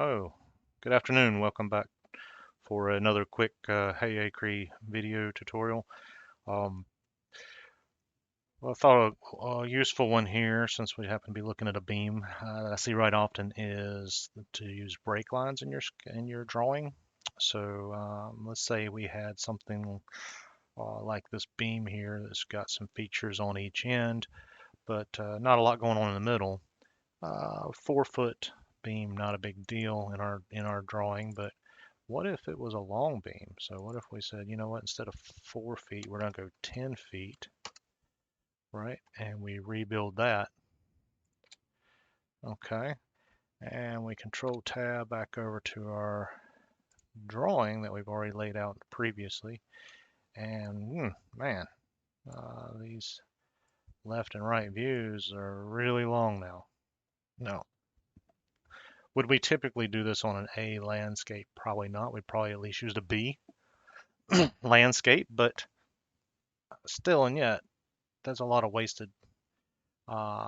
Oh, good afternoon. Welcome back for another quick Hey Acre video tutorial. Um, well, I thought a useful one here, since we happen to be looking at a beam that I see right often, is to use break lines in your drawing. So let's say we had something like this beam here that's got some features on each end, but not a lot going on in the middle. 4 foot beam, not a big deal in our drawing, but what if it was a long beam? So what if we said, you know what, instead of 4 feet, we're gonna go 10 feet, right? And we rebuild that, okay? And we control tab back over to our drawing that we've already laid out previously. And man, these left and right views are really long now. No. Would we typically do this on an A landscape? Probably not. We'd probably at least use a B landscape, but still and yet, there's a lot of wasted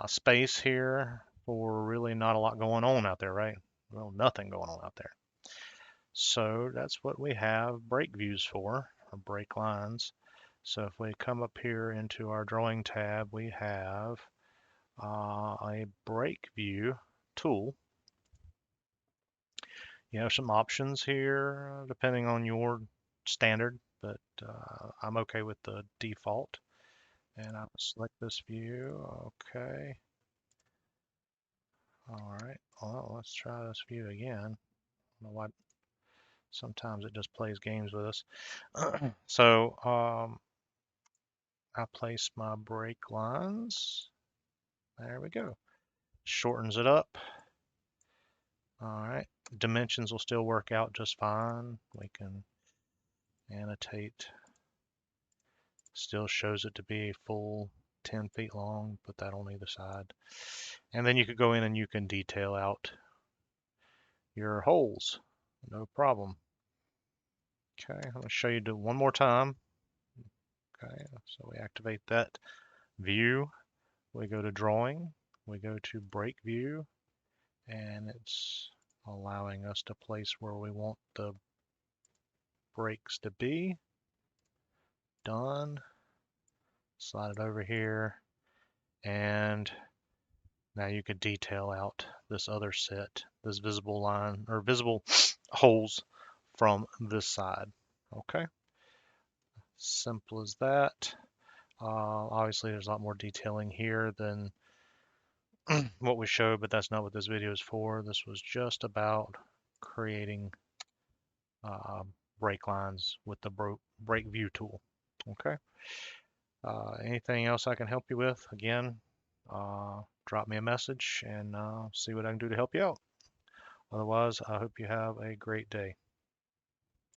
space here for really not a lot going on out there, right? Well, nothing going on out there. So that's what we have break views for, or break lines. So if we come up here into our drawing tab, we have a break view tool. You have some options here depending on your standard, but I'm okay with the default. And I'll select this view. Okay. All right. Well, let's try this view again. I don't know why. Sometimes it just plays games with us. So I place my break lines. There we go. Shortens it up. All right. Dimensions will still work out just fine. We can annotate. Still shows it to be a full 10 feet long. Put that on either side. And then you could go in and you can detail out your holes. No problem. Okay, I'm going to show you one more time. Okay, so we activate that view. We go to drawing. We go to break view, and it's allowing us to place where we want the breaks to be. Done. Slide it over here, and now you can detail out this other set, this visible line or visible holes from this side. Okay, simple as that. Obviously, there's a lot more detailing here than what we showed, but that's not what this video is for. This was just about creating uh, break lines with the break view tool. Okay. Anything else I can help you with? Again, drop me a message and see what I can do to help you out. Otherwise, I hope you have a great day.